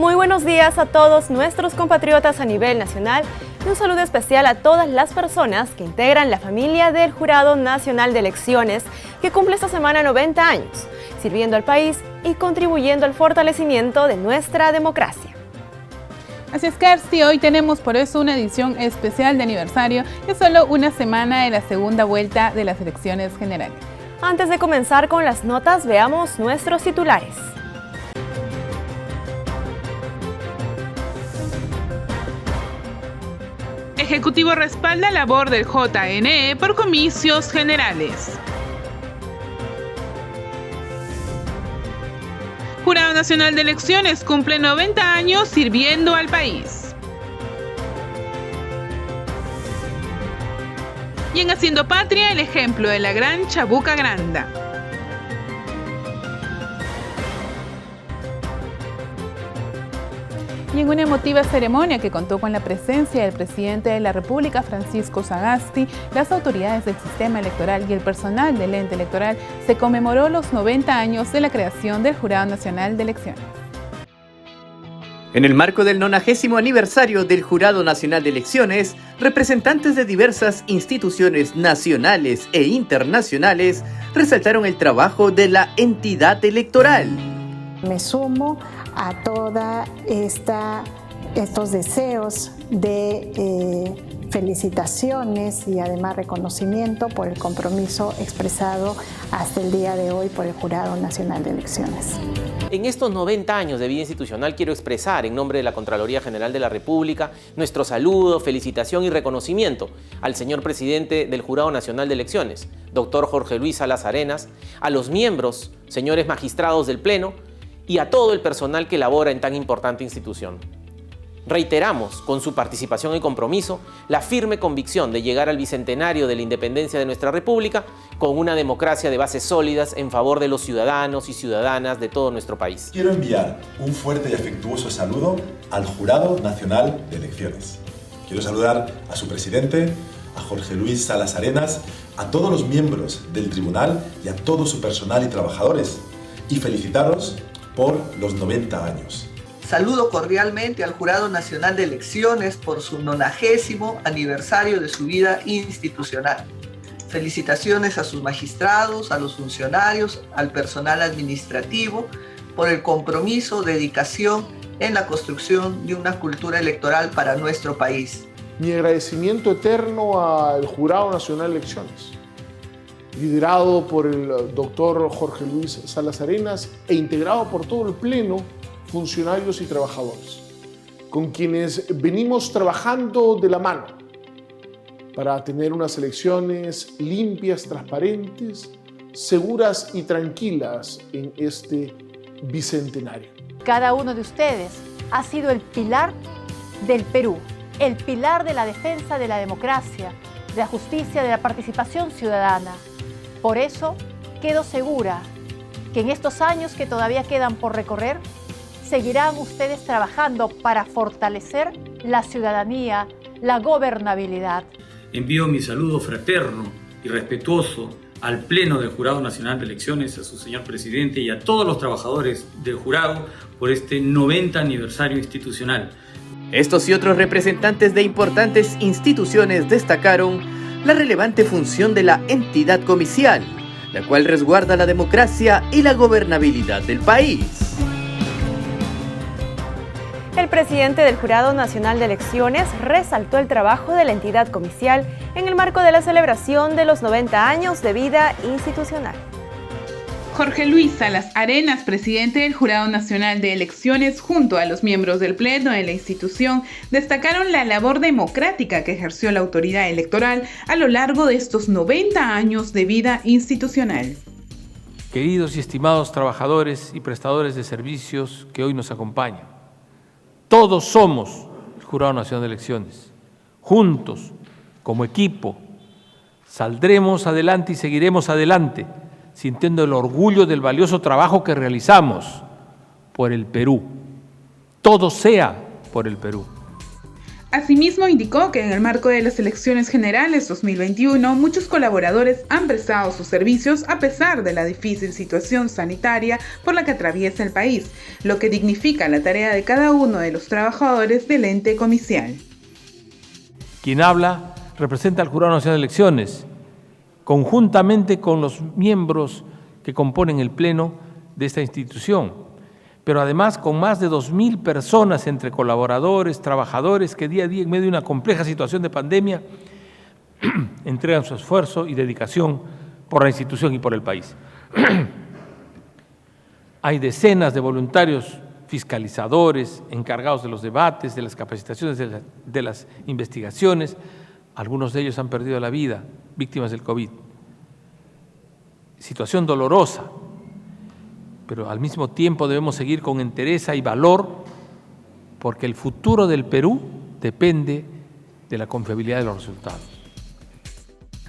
Muy buenos días a todos nuestros compatriotas a nivel nacional y un saludo especial a todas las personas que integran la familia del Jurado Nacional de Elecciones que cumple esta semana 90 años, sirviendo al país y contribuyendo al fortalecimiento de nuestra democracia. Así es, Kersti, hoy tenemos por eso una edición especial de aniversario y solo una semana de la segunda vuelta de las elecciones generales. Antes de comenzar con las notas, veamos nuestros titulares. Ejecutivo respalda la labor del JNE por comicios generales. Jurado Nacional de Elecciones cumple 90 años sirviendo al país. Y en Haciendo Patria, el ejemplo de la gran Chabuca Granda. Y en una emotiva ceremonia que contó con la presencia del presidente de la República, Francisco Sagasti, las autoridades del sistema electoral y el personal del ente electoral, se conmemoró los 90 años de la creación del Jurado Nacional de Elecciones. En el marco del 90º aniversario del Jurado Nacional de Elecciones, representantes de diversas instituciones nacionales e internacionales resaltaron el trabajo de la entidad electoral. Me sumo a toda estos deseos de felicitaciones y además reconocimiento por el compromiso expresado hasta el día de hoy por el Jurado Nacional de Elecciones. En estos 90 años de vida institucional quiero expresar en nombre de la Contraloría General de la República nuestro saludo, felicitación y reconocimiento al señor presidente del Jurado Nacional de Elecciones, doctor Jorge Luis Salas Arenas, a los miembros, señores magistrados del Pleno, y a todo el personal que labora en tan importante institución. Reiteramos, con su participación y compromiso, la firme convicción de llegar al bicentenario de la independencia de nuestra República con una democracia de bases sólidas en favor de los ciudadanos y ciudadanas de todo nuestro país. Quiero enviar un fuerte y afectuoso saludo al Jurado Nacional de Elecciones. Quiero saludar a su presidente, a Jorge Luis Salas Arenas, a todos los miembros del tribunal y a todo su personal y trabajadores, y felicitaros por los 90 años. Saludo cordialmente al Jurado Nacional de Elecciones por su 90º aniversario de su vida institucional. Felicitaciones a sus magistrados, a los funcionarios, al personal administrativo por el compromiso, dedicación en la construcción de una cultura electoral para nuestro país. Mi agradecimiento eterno al Jurado Nacional de Elecciones, liderado por el doctor Jorge Luis Salas Arenas e integrado por todo el Pleno, funcionarios y trabajadores, con quienes venimos trabajando de la mano para tener unas elecciones limpias, transparentes, seguras y tranquilas en este bicentenario. Cada uno de ustedes ha sido el pilar del Perú, el pilar de la defensa de la democracia, de la justicia, de la participación ciudadana. Por eso, quedo segura que en estos años que todavía quedan por recorrer, seguirán ustedes trabajando para fortalecer la ciudadanía, la gobernabilidad. Envío mi saludo fraterno y respetuoso al Pleno del Jurado Nacional de Elecciones, a su señor presidente y a todos los trabajadores del jurado por este 90 aniversario institucional. Estos y otros representantes de importantes instituciones destacaron la relevante función de la entidad comicial, la cual resguarda la democracia y la gobernabilidad del país. El presidente del Jurado Nacional de Elecciones resaltó el trabajo de la entidad comicial en el marco de la celebración de los 90 años de vida institucional. Jorge Luis Salas Arenas, presidente del Jurado Nacional de Elecciones, junto a los miembros del Pleno de la institución, destacaron la labor democrática que ejerció la autoridad electoral a lo largo de estos 90 años de vida institucional. Queridos y estimados trabajadores y prestadores de servicios que hoy nos acompañan, todos somos el Jurado Nacional de Elecciones. Juntos, como equipo, saldremos adelante y seguiremos adelante, sintiendo el orgullo del valioso trabajo que realizamos por el Perú. Todo sea por el Perú. Asimismo, indicó que en el marco de las elecciones generales 2021, muchos colaboradores han prestado sus servicios a pesar de la difícil situación sanitaria por la que atraviesa el país, lo que dignifica la tarea de cada uno de los trabajadores del ente comicial. Quien habla representa al Jurado Nacional de Elecciones, conjuntamente con los miembros que componen el Pleno de esta institución, pero además con más de 2.000 personas entre colaboradores, trabajadores que día a día en medio de una compleja situación de pandemia entregan su esfuerzo y dedicación por la institución y por el país. Hay decenas de voluntarios fiscalizadores, encargados de los debates, de las capacitaciones, de las investigaciones. Algunos de ellos han perdido la vida, víctimas del COVID. Situación dolorosa, pero al mismo tiempo debemos seguir con entereza y valor, porque el futuro del Perú depende de la confiabilidad de los resultados.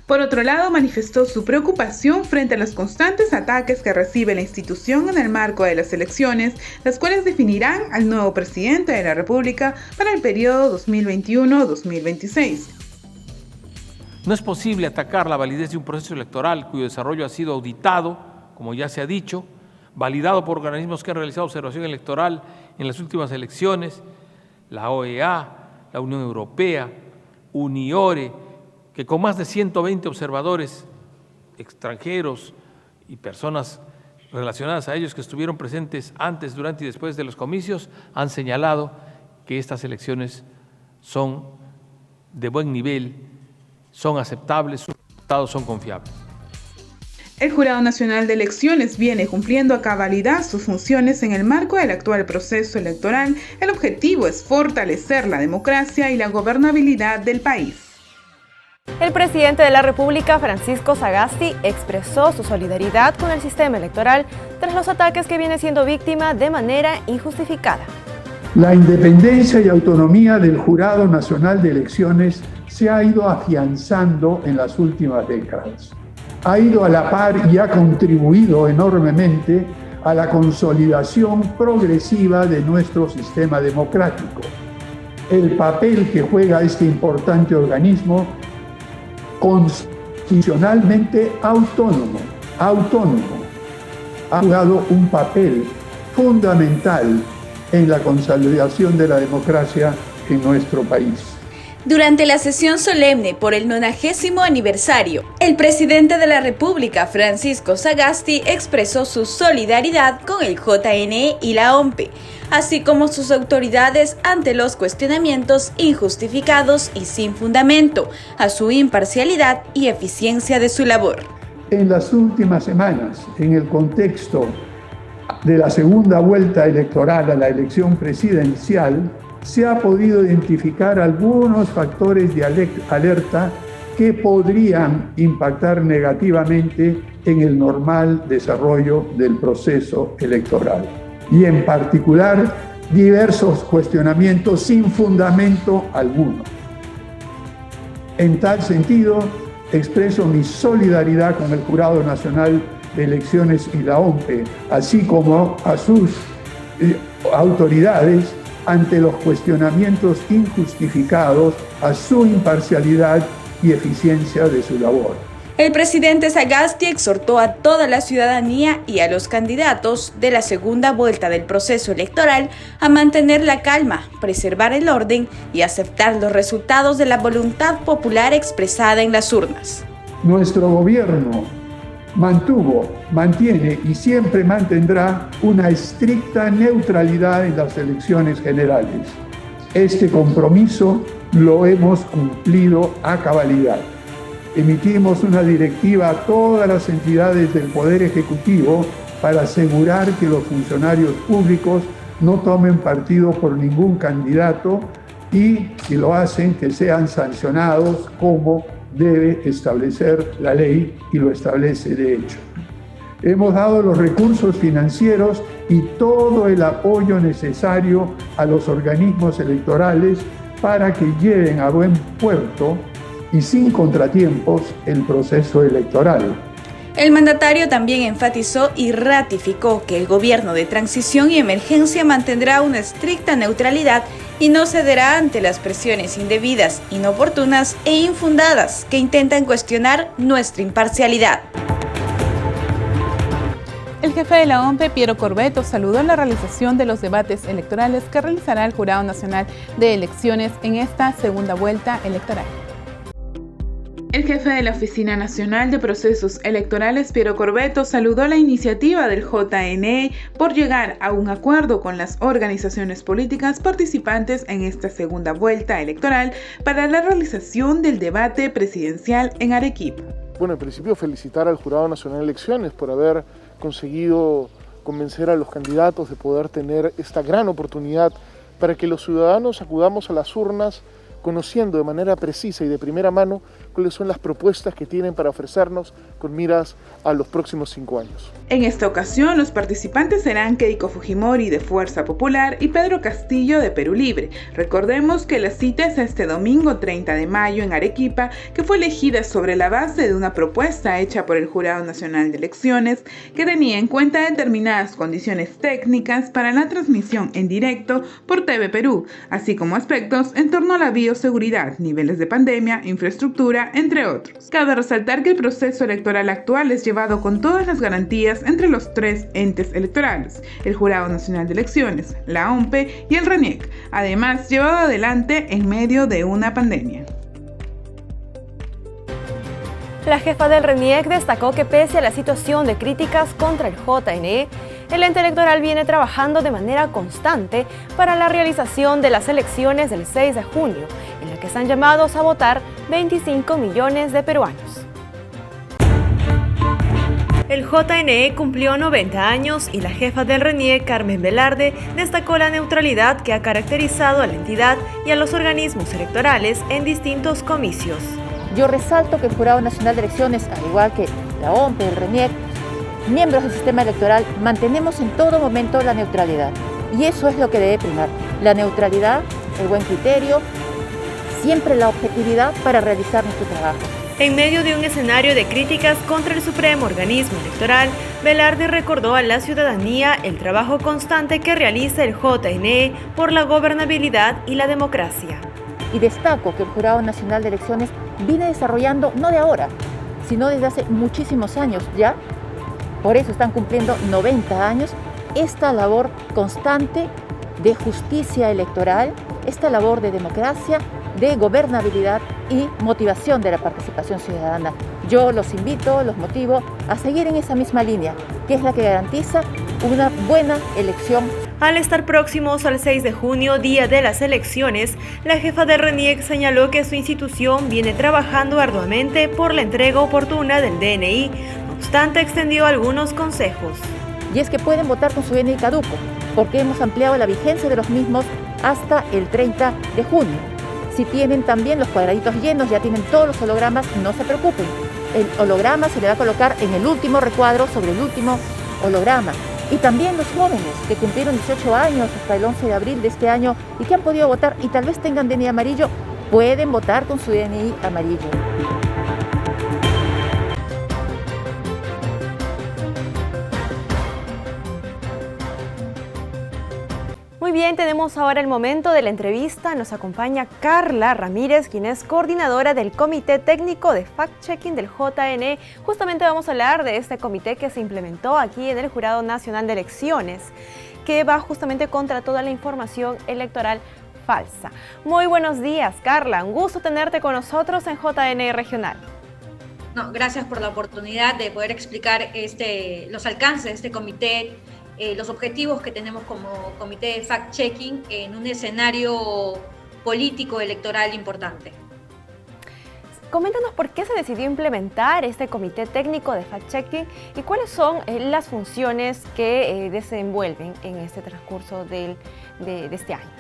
Por otro lado, manifestó su preocupación frente a los constantes ataques que recibe la institución en el marco de las elecciones, las cuales definirán al nuevo presidente de la República para el periodo 2021-2026. No es posible atacar la validez de un proceso electoral cuyo desarrollo ha sido auditado, como ya se ha dicho, validado por organismos que han realizado observación electoral en las últimas elecciones, la OEA, la Unión Europea, UNIORE, que con más de 120 observadores extranjeros y personas relacionadas a ellos que estuvieron presentes antes, durante y después de los comicios, han señalado que estas elecciones son de buen nivel, son aceptables, sus resultados son confiables. El Jurado Nacional de Elecciones viene cumpliendo a cabalidad sus funciones en el marco del actual proceso electoral. El objetivo es fortalecer la democracia y la gobernabilidad del país. El presidente de la República, Francisco Sagasti, expresó su solidaridad con el sistema electoral tras los ataques que viene siendo víctima de manera injustificada. La independencia y autonomía del Jurado Nacional de Elecciones se ha ido afianzando en las últimas décadas. Ha ido a la par y ha contribuido enormemente a la consolidación progresiva de nuestro sistema democrático. El papel que juega este importante organismo constitucionalmente autónomo, ha jugado un papel fundamental en la consolidación de la democracia en nuestro país. Durante la sesión solemne por el 90º aniversario, el presidente de la República, Francisco Sagasti, expresó su solidaridad con el JNE y la OMPE, así como sus autoridades ante los cuestionamientos injustificados y sin fundamento a su imparcialidad y eficiencia de su labor. En las últimas semanas, en el contexto de la segunda vuelta electoral a la elección presidencial, se ha podido identificar algunos factores de alerta que podrían impactar negativamente en el normal desarrollo del proceso electoral. Y en particular, diversos cuestionamientos sin fundamento alguno. En tal sentido, expreso mi solidaridad con el Jurado Nacional de Elecciones y la OMPE, así como a sus autoridades, ante los cuestionamientos injustificados a su imparcialidad y eficiencia de su labor. El presidente Sagasti exhortó a toda la ciudadanía y a los candidatos de la segunda vuelta del proceso electoral a mantener la calma, preservar el orden y aceptar los resultados de la voluntad popular expresada en las urnas. Nuestro gobierno mantiene y siempre mantendrá una estricta neutralidad en las elecciones generales. Este compromiso lo hemos cumplido a cabalidad. Emitimos una directiva a todas las entidades del Poder Ejecutivo para asegurar que los funcionarios públicos no tomen partido por ningún candidato y, si lo hacen, que sean sancionados como debe establecer la ley y lo establece de hecho. Hemos dado los recursos financieros y todo el apoyo necesario a los organismos electorales para que lleven a buen puerto y sin contratiempos el proceso electoral. El mandatario también enfatizó y ratificó que el gobierno de transición y emergencia mantendrá una estricta neutralidad y no cederá ante las presiones indebidas, inoportunas e infundadas que intentan cuestionar nuestra imparcialidad. El jefe de la OMPE, Piero Corbeto, saludó la realización de los debates electorales que realizará el Jurado Nacional de Elecciones en esta segunda vuelta electoral. El jefe de la Oficina Nacional de Procesos Electorales, Piero Corbeto, saludó la iniciativa del JNE por llegar a un acuerdo con las organizaciones políticas participantes en esta segunda vuelta electoral para la realización del debate presidencial en Arequipa. Bueno, en principio felicitar al Jurado Nacional de Elecciones por haber conseguido convencer a los candidatos de poder tener esta gran oportunidad para que los ciudadanos acudamos a las urnas conociendo de manera precisa y de primera mano cuáles son las propuestas que tienen para ofrecernos con miras a los próximos 5 años. En esta ocasión, los participantes serán Keiko Fujimori de Fuerza Popular y Pedro Castillo de Perú Libre. Recordemos que la cita es este domingo 30 de mayo en Arequipa, que fue elegida sobre la base de una propuesta hecha por el Jurado Nacional de Elecciones que tenía en cuenta determinadas condiciones técnicas para la transmisión en directo por TV Perú, así como aspectos en torno a la bioseguridad, niveles de pandemia, infraestructura, entre otros. Cabe resaltar que el proceso electoral actual es llevado con todas las garantías entre los 3 entes electorales, el Jurado Nacional de Elecciones, la OMPE y el RENIEC, además llevado adelante en medio de una pandemia. La jefa del RENIEC destacó que pese a la situación de críticas contra el JNE, el ente electoral viene trabajando de manera constante para la realización de las elecciones del 6 de junio, en la que están llamados a votar 25 millones de peruanos. El JNE cumplió 90 años y la jefa del RENIEC, Carmen Velarde, destacó la neutralidad que ha caracterizado a la entidad y a los organismos electorales en distintos comicios. Yo resalto que el Jurado Nacional de Elecciones, al igual que la OMPE, el RENIEC, miembros del sistema electoral, mantenemos en todo momento la neutralidad. Y eso es lo que debe primar. La neutralidad, el buen criterio, siempre la objetividad para realizar nuestro trabajo. En medio de un escenario de críticas contra el supremo organismo electoral, Velarde recordó a la ciudadanía el trabajo constante que realiza el JNE por la gobernabilidad y la democracia. Y destaco que el Jurado Nacional de Elecciones viene desarrollando, no de ahora, sino desde hace muchísimos años ya, por eso están cumpliendo 90 años, esta labor constante de justicia electoral, esta labor de democracia, de gobernabilidad y motivación de la participación ciudadana. Yo los invito, los motivo a seguir en esa misma línea, que es la que garantiza una buena elección. Al estar próximos al 6 de junio, día de las elecciones, la jefa del RENIEC señaló que su institución viene trabajando arduamente por la entrega oportuna del DNI. No obstante, extendió algunos consejos. Y es que pueden votar con su DNI caduco, porque hemos ampliado la vigencia de los mismos hasta el 30 de junio. Si tienen también los cuadraditos llenos, ya tienen todos los hologramas, no se preocupen. El holograma se le va a colocar en el último recuadro sobre el último holograma. Y también los jóvenes que cumplieron 18 años hasta el 11 de abril de este año y que han podido votar y tal vez tengan DNI amarillo, pueden votar con su DNI amarillo. Muy bien, tenemos ahora el momento de la entrevista. Nos acompaña Carla Ramírez, quien es coordinadora del Comité Técnico de Fact-Checking del JNE. Justamente vamos a hablar de este comité que se implementó aquí en el Jurado Nacional de Elecciones, que va justamente contra toda la información electoral falsa. Muy buenos días, Carla. Un gusto tenerte con nosotros en JNE Regional. No, gracias por la oportunidad de poder explicar los alcances de este comité, los objetivos que tenemos como comité de fact-checking en un escenario político electoral importante. Coméntanos por qué se decidió implementar este comité técnico de fact-checking y cuáles son las funciones que desenvuelven en este transcurso de este año.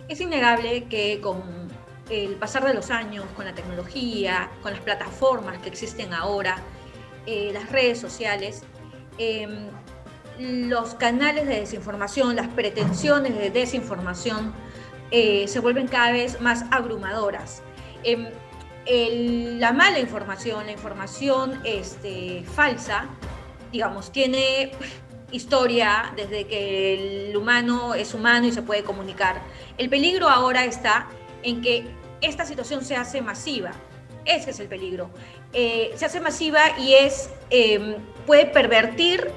Es innegable que con el pasar de los años, con la tecnología, con las plataformas que existen ahora, las redes sociales, los canales de desinformación, las pretensiones de desinformación se vuelven cada vez más abrumadoras. La mala información, la información falsa, digamos, tiene historia, desde que el humano es humano y se puede comunicar. El peligro ahora está en que esta situación se hace masiva. Ese es el peligro. Se hace masiva y puede pervertir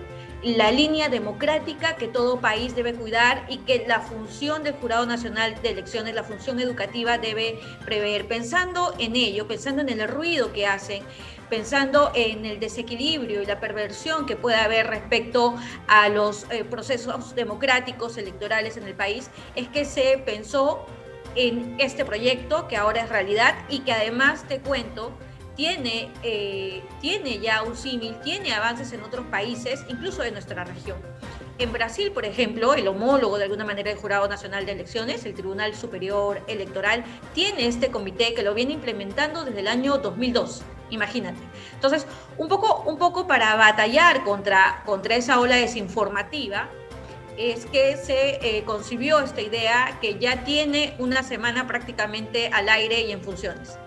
la línea democrática que todo país debe cuidar y que la función del Jurado Nacional de Elecciones, la función educativa debe prever. Pensando en ello, pensando en el ruido que hacen, pensando en el desequilibrio y la perversión que puede haber respecto a los procesos democráticos electorales en el país, es que se pensó en este proyecto que ahora es realidad y que además, te cuento, tiene ya un símil, tiene avances en otros países, incluso de nuestra región. En Brasil, por ejemplo, el homólogo de alguna manera del Jurado Nacional de Elecciones, el Tribunal Superior Electoral, tiene este comité que lo viene implementando desde el año 2002. Imagínate. Entonces, un poco para batallar contra esa ola desinformativa, es que se concibió esta idea que ya tiene una semana prácticamente al aire y en funciones.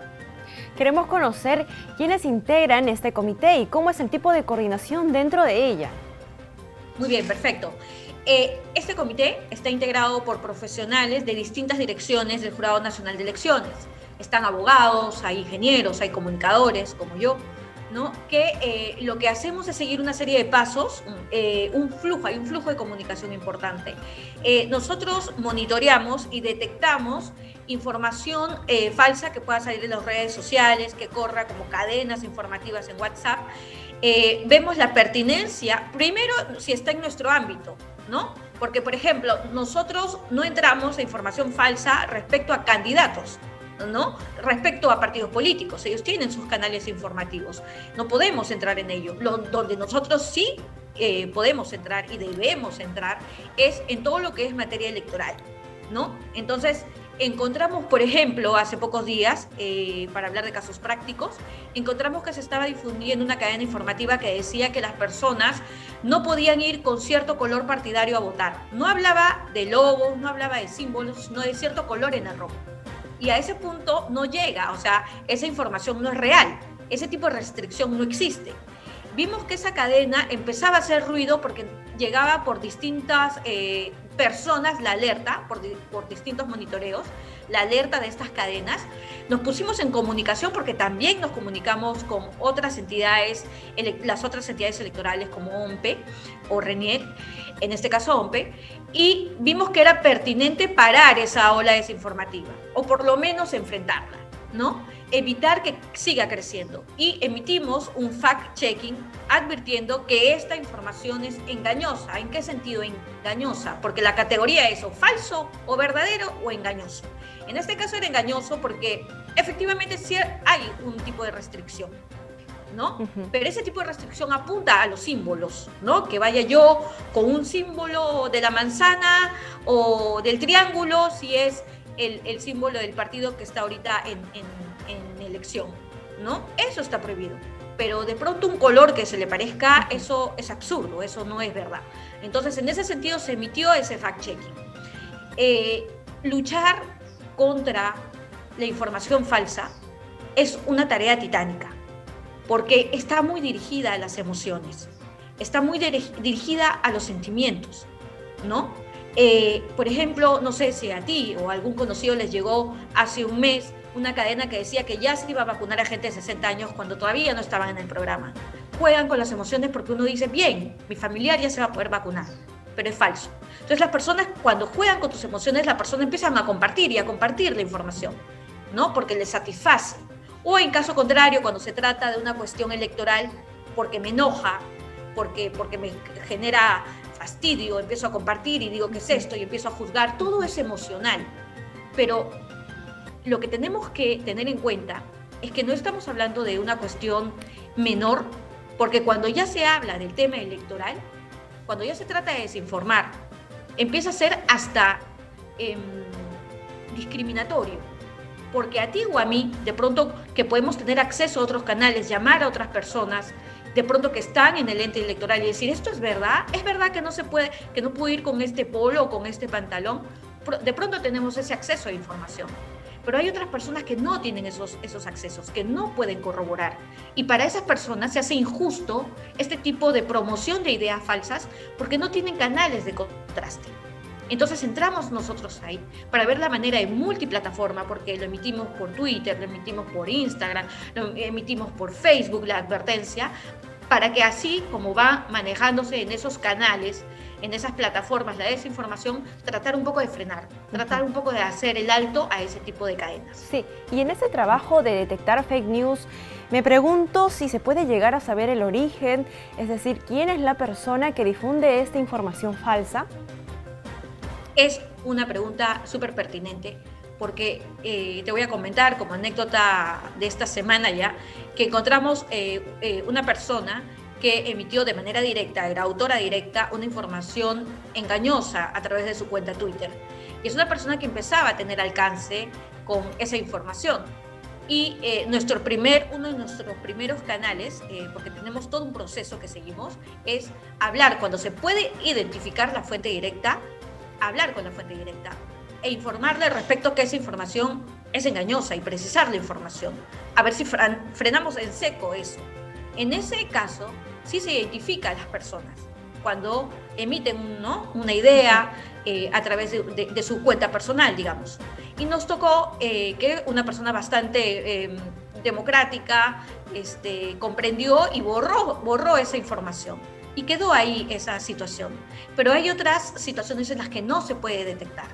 Queremos conocer quiénes integran este comité y cómo es el tipo de coordinación dentro de ella. Muy bien, perfecto. Este comité está integrado por profesionales de distintas direcciones del Jurado Nacional de Elecciones. Están abogados, hay ingenieros, hay comunicadores como yo, ¿no? Que lo que hacemos es seguir una serie de pasos, hay un flujo de comunicación importante. Nosotros monitoreamos y detectamos información falsa que pueda salir de las redes sociales, que corra como cadenas informativas en WhatsApp. Vemos la pertinencia, primero si está en nuestro ámbito, ¿no? Porque, por ejemplo, nosotros no entramos a información falsa respecto a candidatos, ¿no? Respecto a partidos políticos, ellos tienen sus canales informativos, no podemos entrar en ello. Donde nosotros sí podemos entrar y debemos entrar es en todo lo que es materia electoral, ¿no? Entonces, encontramos, por ejemplo, hace pocos días, para hablar de casos prácticos, encontramos que se estaba difundiendo una cadena informativa que decía que las personas no podían ir con cierto color partidario a votar. No hablaba de logos, no hablaba de símbolos, sino de cierto color en el rojo. Y a ese punto no llega, o sea, esa información no es real, ese tipo de restricción no existe. Vimos que esa cadena empezaba a hacer ruido porque llegaba por distintas personas la alerta, por distintos monitoreos, la alerta de estas cadenas. Nos pusimos en comunicación porque también nos comunicamos con otras entidades, las otras entidades electorales como OMPE o RENIEC, en este caso OMPE, y vimos que era pertinente parar esa ola desinformativa, o por lo menos enfrentarla, ¿no? Evitar que siga creciendo. Y emitimos un fact-checking advirtiendo que esta información es engañosa. ¿En qué sentido engañosa? Porque la categoría es o falso, o verdadero, o engañoso. En este caso era engañoso porque efectivamente sí hay un tipo de restricción, ¿no? Pero ese tipo de restricción apunta a los símbolos, ¿no? Que vaya yo con un símbolo de la manzana o del triángulo si es el símbolo del partido que está ahorita en elección, ¿no? Eso está prohibido. Pero de pronto un color que se le parezca, eso es absurdo, eso no es verdad. Entonces, en ese sentido se emitió ese fact-checking. Luchar contra la información falsa es una tarea titánica, porque está muy dirigida a las emociones, está muy dirigida a los sentimientos, ¿no? Por ejemplo, no sé si a ti o a algún conocido les llegó hace un mes una cadena que decía que ya se iba a vacunar a gente de 60 años cuando todavía no estaban en el programa. Juegan con las emociones porque uno dice, bien, mi familiar ya se va a poder vacunar, pero es falso. Entonces las personas, cuando juegan con tus emociones, las personas empiezan a compartir la información, ¿no? Porque les satisface. O en caso contrario, cuando se trata de una cuestión electoral, porque me enoja, porque me genera fastidio, empiezo a compartir y digo, ¿qué es esto? Y empiezo a juzgar, todo es emocional. Pero lo que tenemos que tener en cuenta es que no estamos hablando de una cuestión menor, porque cuando ya se habla del tema electoral, cuando ya se trata de desinformar, empieza a ser hasta discriminatorio. Porque a ti o a mí, de pronto que podemos tener acceso a otros canales, llamar a otras personas, de pronto que están en el ente electoral y decir, ¿esto es verdad que no se puede, que no puedo ir con este polo o con este pantalón? De pronto tenemos ese acceso a información. pero hay otras personas que no tienen esos accesos, que no pueden corroborar. Y para esas personas se hace injusto este tipo de promoción de ideas falsas porque no tienen canales de contraste. Entonces entramos nosotros ahí para ver la manera de multiplataforma, porque lo emitimos por Twitter, lo emitimos por Instagram, lo emitimos por Facebook, la advertencia, para que así como va manejándose en esos canales, en esas plataformas, la desinformación, tratar un poco de frenar, tratar un poco de hacer el alto a ese tipo de cadenas. Sí, y en ese trabajo de detectar fake news, me pregunto si se puede llegar a saber el origen, es decir, quién es la persona que difunde esta información falsa. Es una pregunta súper pertinente, porque te voy a comentar como anécdota de esta semana ya, que encontramos una persona que emitió de manera directa, era autora directa, una información engañosa a través de su cuenta Twitter. Y es una persona que empezaba a tener alcance con esa información. Y uno de nuestros primeros canales, porque tenemos todo un proceso que seguimos, es hablar cuando se puede identificar la fuente directa, hablar con la fuente directa e informarle respecto a que esa información es engañosa y precisar la información. A ver si frenamos en seco eso. En ese caso, sí se identifica a las personas cuando emiten una idea a través de su cuenta personal, digamos. Y nos tocó que una persona bastante democrática comprendió y borró esa información. Y quedó ahí esa situación. Pero hay otras situaciones en las que no se puede detectar,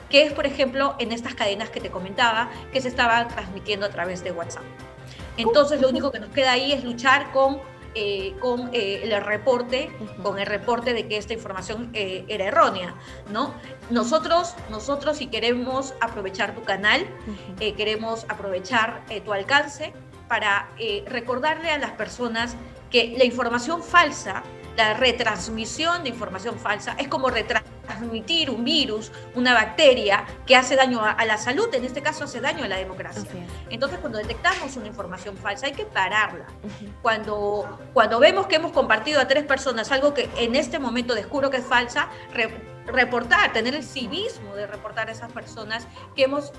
que es, por ejemplo, en estas cadenas que te comentaba, que se estaban transmitiendo a través de WhatsApp. Entonces, lo único que nos queda ahí es luchar con el reporte, de que esta información era errónea, ¿no? Nosotros, si queremos aprovechar tu canal, queremos aprovechar tu alcance para recordarle a las personas que la información falsa, la retransmisión de información falsa, es como retransmitir un virus, una bacteria que hace daño a la salud, en este caso hace daño a la democracia. Entonces, cuando detectamos una información falsa, hay que pararla. Cuando vemos que hemos compartido a 3 personas algo que en este momento descubro que es falsa, reportar, tener el civismo de reportar a esas personas que hemos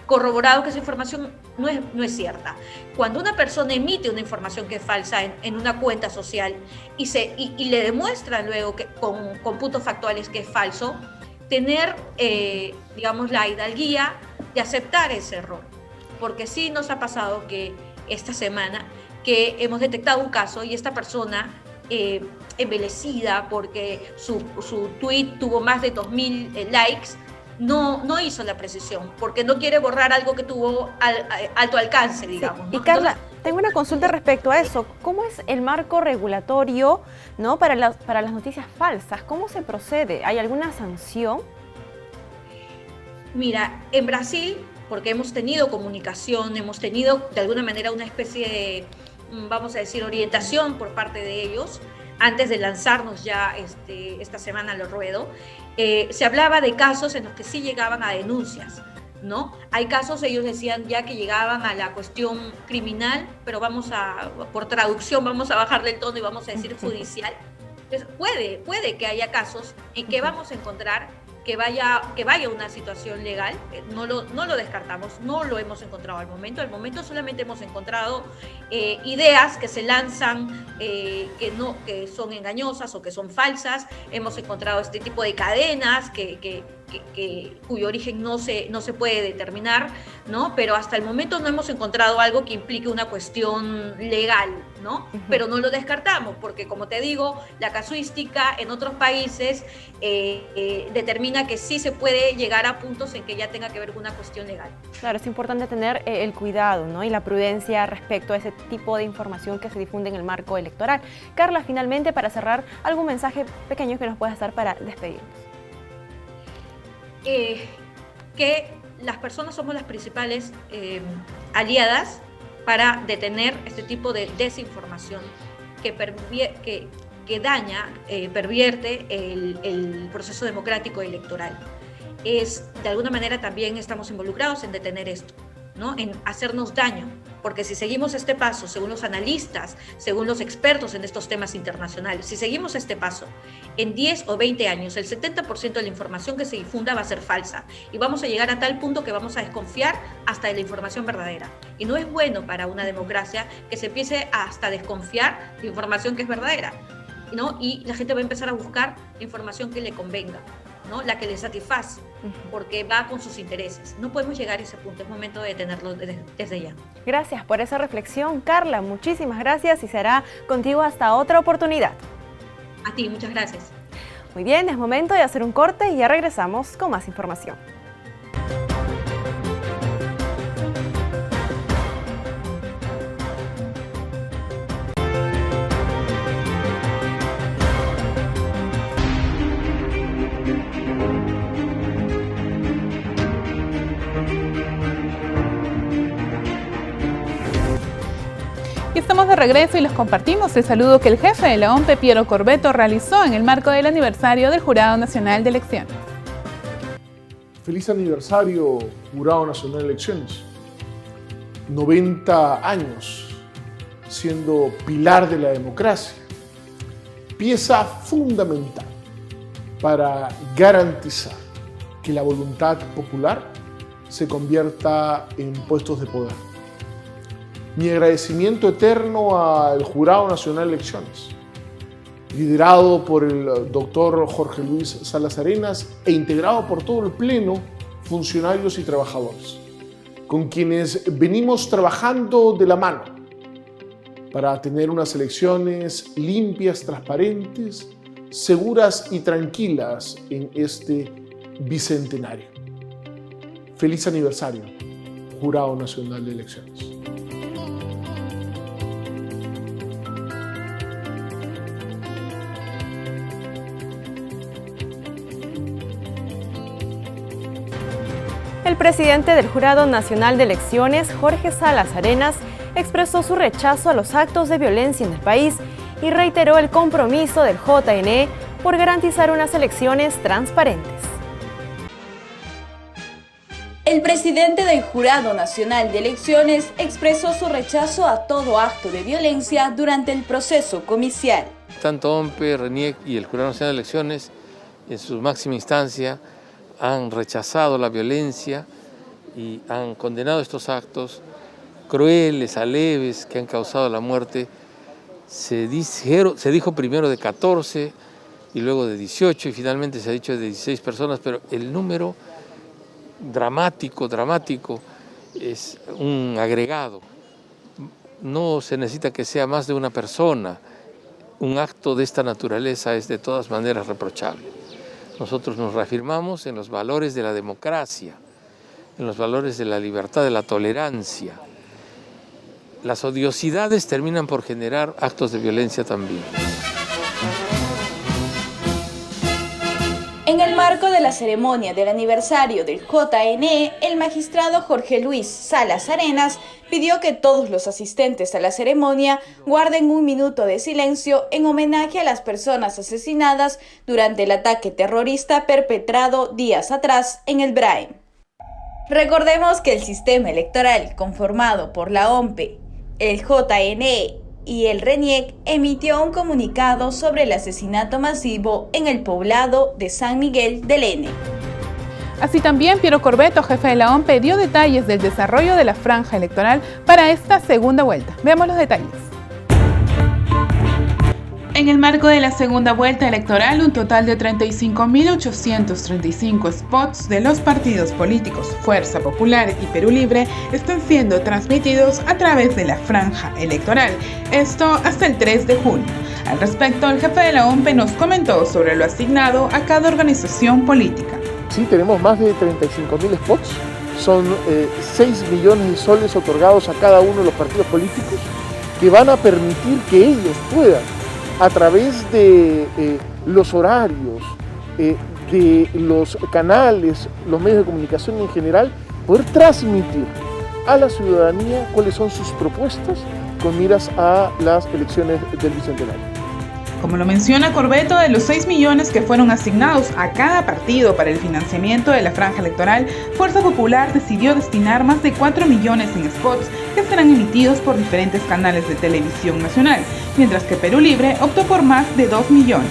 corroborado que esa información no es cierta. Cuando una persona emite una información que es falsa en una cuenta social y le demuestran luego que, con puntos factuales que es falso, tener, digamos, la hidalguía de aceptar ese error. Porque sí nos ha pasado que esta semana que hemos detectado un caso y esta persona embelecida porque su tweet tuvo más de 2.000 likes, no hizo la precisión, porque no quiere borrar algo que tuvo alto alcance, digamos. Sí. Y Carla, tengo una consulta respecto a eso. ¿Cómo es el marco regulatorio, ¿no? para las noticias falsas? ¿Cómo se procede? ¿Hay alguna sanción? Mira, en Brasil, porque hemos tenido comunicación, hemos tenido de alguna manera una especie de, vamos a decir, orientación por parte de ellos, antes de lanzarnos ya esta semana al ruedo, se hablaba de casos en los que sí llegaban a denuncias, ¿no? Hay casos, ellos decían ya que llegaban a la cuestión criminal, pero por traducción vamos a bajarle el tono y vamos a decir judicial. Entonces, puede que haya casos en que vamos a encontrar que vaya una situación legal, no lo descartamos, no lo hemos encontrado al momento solamente hemos encontrado ideas que se lanzan que son engañosas o que son falsas, hemos encontrado este tipo de cadenas cuyo origen no se puede determinar, ¿no? Pero hasta el momento no hemos encontrado algo que implique una cuestión legal, ¿no? Pero no lo descartamos, porque como te digo, la casuística en otros países determina que sí se puede llegar a puntos en que ya tenga que ver con una cuestión legal. Claro, es importante tener el cuidado, ¿no? Y la prudencia respecto a ese tipo de información que se difunde en el marco electoral. Carla, finalmente, para cerrar, algún mensaje pequeño que nos puedas dar para despedirnos. Que las personas somos las principales aliadas para detener este tipo de desinformación que daña, pervierte el proceso democrático electoral. De alguna manera también estamos involucrados en detener esto, ¿no? En hacernos daño, porque si seguimos este paso, según los analistas, según los expertos en estos temas internacionales, si seguimos este paso, en 10 o 20 años, el 70% de la información que se difunda va a ser falsa y vamos a llegar a tal punto que vamos a desconfiar hasta de la información verdadera. Y no es bueno para una democracia que se empiece hasta desconfiar de información que es verdadera, ¿no? Y la gente va a empezar a buscar información que le convenga, ¿no? La que le satisface, porque va con sus intereses. No podemos llegar a ese punto, es momento de detenerlo desde ya. Gracias por esa reflexión, Carla. Muchísimas gracias y será contigo hasta otra oportunidad. A ti, muchas gracias. Muy bien, es momento de hacer un corte y ya regresamos con más información. Estamos de regreso y les compartimos el saludo que el jefe de la OMPE, Piero Corbeto, realizó en el marco del aniversario del Jurado Nacional de Elecciones. Feliz aniversario, Jurado Nacional de Elecciones. 90 años siendo pilar de la democracia, pieza fundamental para garantizar que la voluntad popular se convierta en puestos de poder. Mi agradecimiento eterno al Jurado Nacional de Elecciones, liderado por el doctor Jorge Luis Salas Arenas e integrado por todo el Pleno, funcionarios y trabajadores, con quienes venimos trabajando de la mano para tener unas elecciones limpias, transparentes, seguras y tranquilas en este bicentenario. Feliz aniversario, Jurado Nacional de Elecciones. El presidente del Jurado Nacional de Elecciones, Jorge Salas Arenas, expresó su rechazo a los actos de violencia en el país y reiteró el compromiso del JNE por garantizar unas elecciones transparentes. El presidente del Jurado Nacional de Elecciones expresó su rechazo a todo acto de violencia durante el proceso comicial. Tanto OMPE, RENIEC y el Jurado Nacional de Elecciones, en su máxima instancia, han rechazado la violencia y han condenado estos actos crueles, aleves, que han causado la muerte. Se dijo primero de 14 y luego de 18 y finalmente se ha dicho de 16 personas, pero el número dramático es un agregado. No se necesita que sea más de una persona. Un acto de esta naturaleza es de todas maneras reprochable. Nosotros nos reafirmamos en los valores de la democracia, en los valores de la libertad, de la tolerancia. Las odiosidades terminan por generar actos de violencia también. En el marco de la ceremonia del aniversario del JNE, el magistrado Jorge Luis Salas Arenas pidió que todos los asistentes a la ceremonia guarden un minuto de silencio en homenaje a las personas asesinadas durante el ataque terrorista perpetrado días atrás en el Braem. Recordemos que el sistema electoral conformado por la OMPE, el JNE y el RENIEC emitió un comunicado sobre el asesinato masivo en el poblado de San Miguel del N. Así también, Piero Corbeto, jefe de la OMPE, dio detalles del desarrollo de la franja electoral para esta segunda vuelta. Veamos los detalles. En el marco de la segunda vuelta electoral, un total de 35.835 spots de los partidos políticos Fuerza Popular y Perú Libre están siendo transmitidos a través de la franja electoral, esto hasta el 3 de junio. Al respecto, el jefe de la OMPE nos comentó sobre lo asignado a cada organización política. Sí, tenemos más de 35.000 spots, son 6 millones de soles otorgados a cada uno de los partidos políticos que van a permitir que ellos puedan, a través de los horarios, de los canales, los medios de comunicación en general, poder transmitir a la ciudadanía cuáles son sus propuestas con miras a las elecciones del Bicentenario. Como lo menciona Corbeto, de los 6 millones que fueron asignados a cada partido para el financiamiento de la franja electoral, Fuerza Popular decidió destinar más de 4 millones en spots que serán emitidos por diferentes canales de televisión nacional, mientras que Perú Libre optó por más de 2 millones.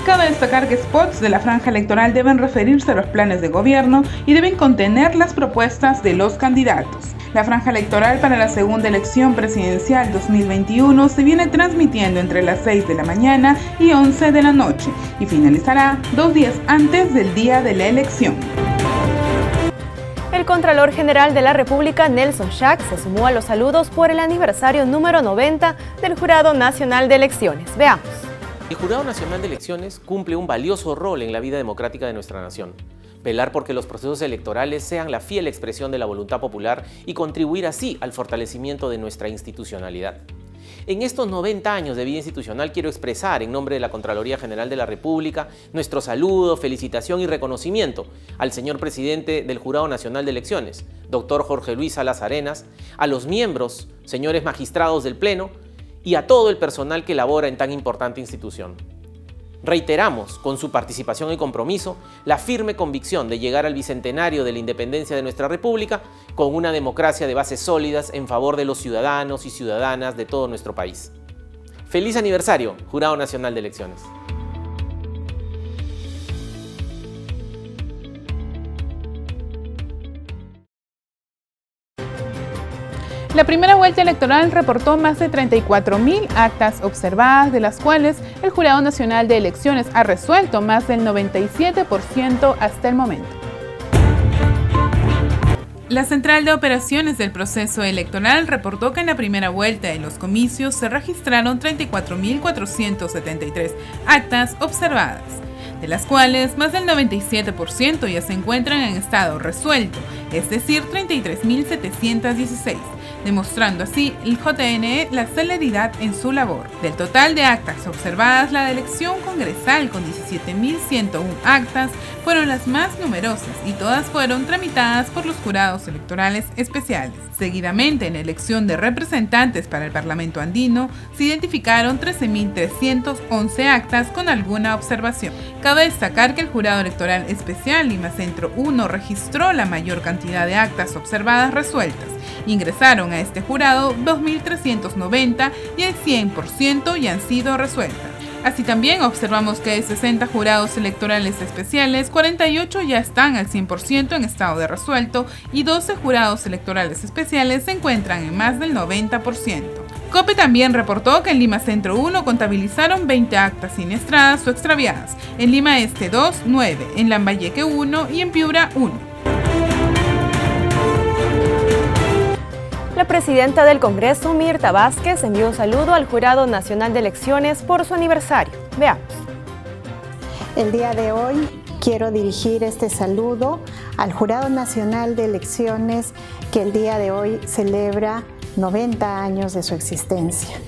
Cabe destacar que spots de la franja electoral deben referirse a los planes de gobierno y deben contener las propuestas de los candidatos. La franja electoral para la segunda elección presidencial 2021 se viene transmitiendo entre las 6 de la mañana y 11 de la noche y finalizará 2 días antes del día de la elección. El Contralor General de la República, Nelson Schack, se sumó a los saludos por el aniversario número 90 del Jurado Nacional de Elecciones. Veamos. El Jurado Nacional de Elecciones cumple un valioso rol en la vida democrática de nuestra nación. Velar porque los procesos electorales sean la fiel expresión de la voluntad popular y contribuir así al fortalecimiento de nuestra institucionalidad. En estos 90 años de vida institucional quiero expresar en nombre de la Contraloría General de la República nuestro saludo, felicitación y reconocimiento al señor presidente del Jurado Nacional de Elecciones, doctor Jorge Luis Salas Arenas, a los miembros, señores magistrados del Pleno y a todo el personal que labora en tan importante institución. Reiteramos, con su participación y compromiso, la firme convicción de llegar al bicentenario de la independencia de nuestra República con una democracia de bases sólidas en favor de los ciudadanos y ciudadanas de todo nuestro país. ¡Feliz aniversario, Jurado Nacional de Elecciones! La primera vuelta electoral reportó más de 34.000 actas observadas, de las cuales el Jurado Nacional de Elecciones ha resuelto más del 97% hasta el momento. La Central de Operaciones del Proceso Electoral reportó que en la primera vuelta de los comicios se registraron 34.473 actas observadas, de las cuales más del 97% ya se encuentran en estado resuelto, es decir, 33.716. Demostrando así el JNE la celeridad en su labor. Del total de actas observadas, la elección congresal con 17.101 actas fueron las más numerosas y todas fueron tramitadas por los jurados electorales especiales. Seguidamente, en la elección de representantes para el Parlamento andino, se identificaron 13.311 actas con alguna observación. Cabe destacar que el Jurado Electoral Especial Lima Centro 1 registró la mayor cantidad de actas observadas resueltas. Ingresaron a este jurado 2.390 y el 100% ya han sido resueltas. Así también observamos que de 60 jurados electorales especiales, 48 ya están al 100% en estado de resuelto y 12 jurados electorales especiales se encuentran en más del 90%. COPE también reportó que en Lima Centro 1 contabilizaron 20 actas siniestradas o extraviadas, en Lima Este 2, 9, en Lambayeque 1 y en Piura 1. La presidenta del Congreso, Mirta Vázquez, envió un saludo al Jurado Nacional de Elecciones por su aniversario. Veamos. El día de hoy quiero dirigir este saludo al Jurado Nacional de Elecciones, que el día de hoy celebra 90 años de su existencia.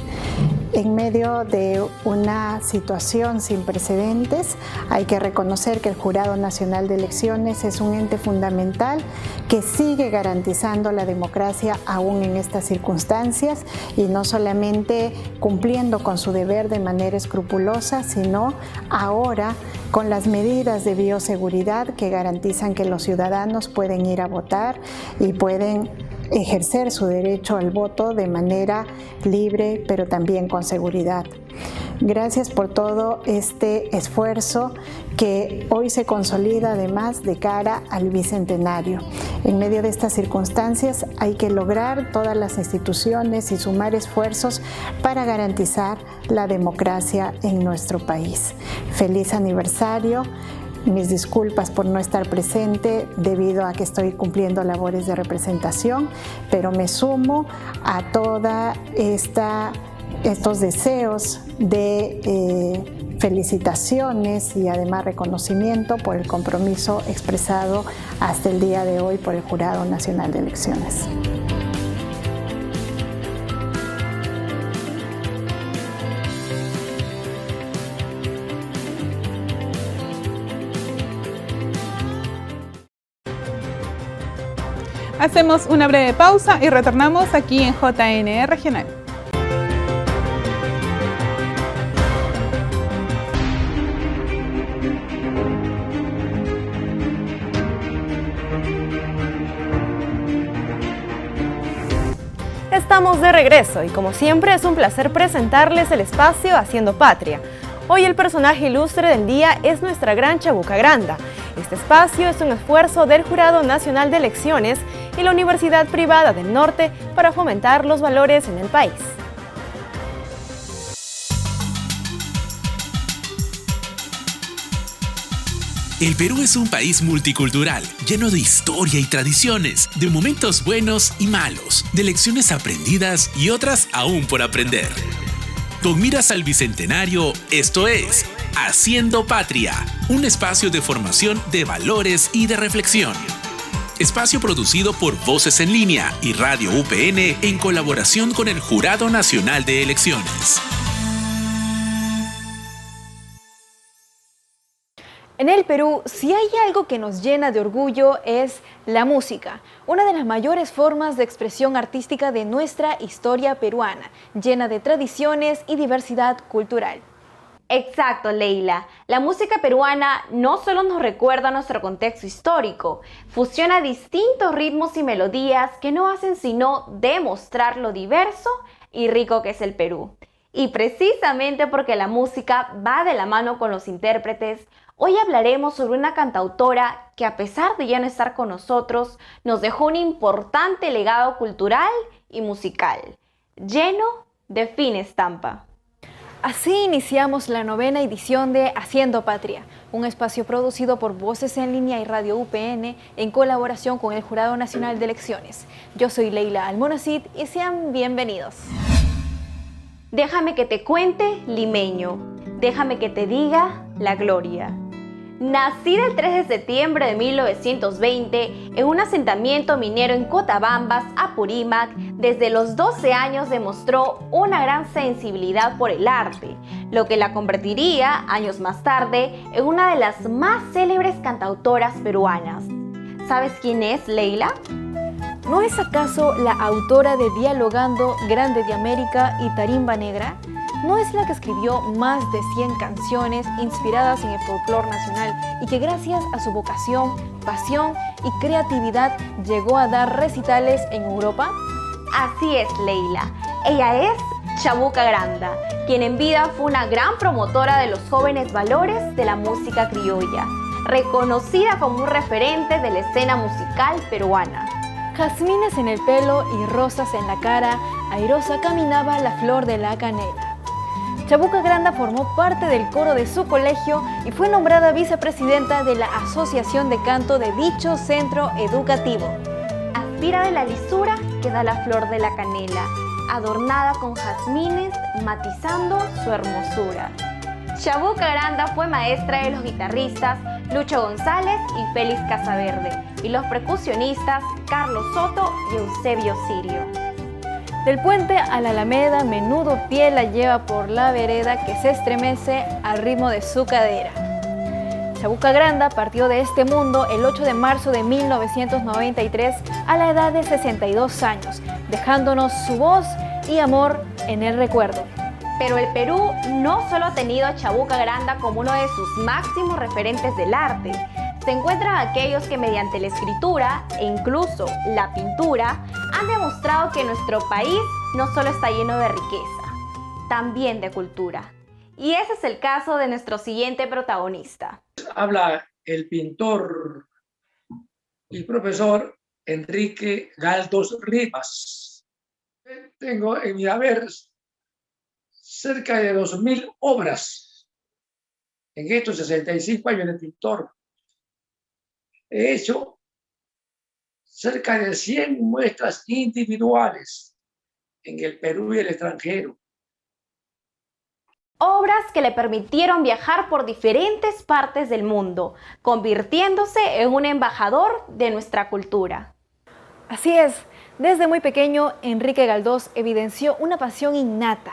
En medio de una situación sin precedentes, hay que reconocer que el Jurado Nacional de Elecciones es un ente fundamental que sigue garantizando la democracia aún en estas circunstancias y no solamente cumpliendo con su deber de manera escrupulosa, sino ahora con las medidas de bioseguridad que garantizan que los ciudadanos pueden ir a votar y pueden ejercer su derecho al voto de manera libre, pero también con seguridad. Gracias por todo este esfuerzo que hoy se consolida además de cara al bicentenario. En medio de estas circunstancias hay que lograr todas las instituciones y sumar esfuerzos para garantizar la democracia en nuestro país. Feliz aniversario. Mis disculpas por no estar presente debido a que estoy cumpliendo labores de representación, pero me sumo a toda estos deseos de felicitaciones y además reconocimiento por el compromiso expresado hasta el día de hoy por el Jurado Nacional de Elecciones. Hacemos una breve pausa y retornamos aquí en JNE Regional. estamos de regreso y como siempre es un placer presentarles el espacio Haciendo Patria. Hoy el personaje ilustre del día es nuestra gran Chabuca Granda. Este espacio es un esfuerzo del Jurado Nacional de Elecciones y la Universidad Privada del Norte para fomentar los valores en el país. El Perú es un país multicultural, lleno de historia y tradiciones, de momentos buenos y malos, de lecciones aprendidas y otras aún por aprender. Con miras al Bicentenario, esto es Haciendo Patria, un espacio de formación de valores y de reflexión. Espacio producido por Voces en Línea y Radio UPN en colaboración con el Jurado Nacional de Elecciones. En el Perú, si hay algo que nos llena de orgullo es la música, una de las mayores formas de expresión artística de nuestra historia peruana, llena de tradiciones y diversidad cultural. Exacto, Leila. La música peruana no solo nos recuerda nuestro contexto histórico, fusiona distintos ritmos y melodías que no hacen sino demostrar lo diverso y rico que es el Perú. Y precisamente porque la música va de la mano con los intérpretes, hoy hablaremos sobre una cantautora que, a pesar de ya no estar con nosotros, nos dejó un importante legado cultural y musical, lleno de fina estampa. Así iniciamos la 9ª edición de Haciendo Patria, un espacio producido por Voces en Línea y Radio UPN en colaboración con el Jurado Nacional de Elecciones. Yo soy Leila Almonacid y sean bienvenidos. Déjame que te cuente limeño, déjame que te diga la gloria. Nacida el 3 de septiembre de 1920 en un asentamiento minero en Cotabambas, Apurímac, desde los 12 años demostró una gran sensibilidad por el arte, lo que la convertiría, años más tarde, en una de las más célebres cantautoras peruanas. ¿Sabes quién es, Leila? ¿No es acaso la autora de Dialogando, Grande de América y Tarimba Negra? ¿No es la que escribió más de 100 canciones inspiradas en el folclore nacional y que gracias a su vocación, pasión y creatividad llegó a dar recitales en Europa? Así es, Leila. Ella es Chabuca Granda, quien en vida fue una gran promotora de los jóvenes valores de la música criolla, reconocida como un referente de la escena musical peruana. Jazmines en el pelo y rosas en la cara, airosa caminaba la flor de la canela. Chabuca Granda formó parte del coro de su colegio y fue nombrada vicepresidenta de la Asociación de Canto de dicho centro educativo. Aspira de la lisura que da la flor de la canela, adornada con jazmines, matizando su hermosura. Chabuca Granda fue maestra de los guitarristas Lucho González y Félix Casaverde, y los percusionistas Carlos Soto y Eusebio Sirio. Del puente a la Alameda, menudo pie la lleva por la vereda que se estremece al ritmo de su cadera. Chabuca Granda partió de este mundo el 8 de marzo de 1993 a la edad de 62 años, dejándonos su voz y amor en el recuerdo. Pero el Perú no solo ha tenido a Chabuca Granda como uno de sus máximos referentes del arte. Se encuentran aquellos que mediante la escritura e incluso la pintura han demostrado que nuestro país no solo está lleno de riqueza, también de cultura. Y ese es el caso de nuestro siguiente protagonista. Habla el pintor y profesor Enrique Galdós Rivas. Tengo en mi haber cerca de 2.000 obras en estos 65 años de pintor. He hecho cerca de 100 muestras individuales en el Perú y el extranjero. Obras que le permitieron viajar por diferentes partes del mundo, convirtiéndose en un embajador de nuestra cultura. Así es, desde muy pequeño Enrique Galdós evidenció una pasión innata,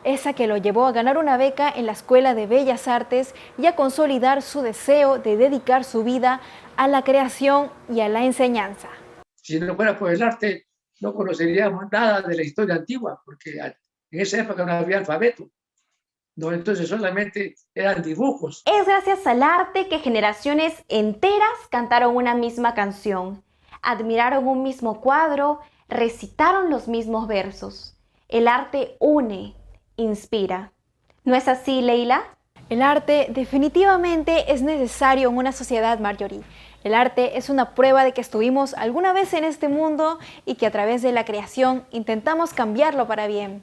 esa que lo llevó a ganar una beca en la Escuela de Bellas Artes y a consolidar su deseo de dedicar su vida a la creación y a la enseñanza. Si no fuera por el arte, no conoceríamos nada de la historia antigua, porque en esa época no había alfabeto. No, entonces solamente eran dibujos. Es gracias al arte que generaciones enteras cantaron una misma canción, admiraron un mismo cuadro, recitaron los mismos versos. El arte une, inspira. ¿No es así, Leila? El arte definitivamente es necesario en una sociedad, Marjorie. El arte es una prueba de que estuvimos alguna vez en este mundo y que a través de la creación intentamos cambiarlo para bien.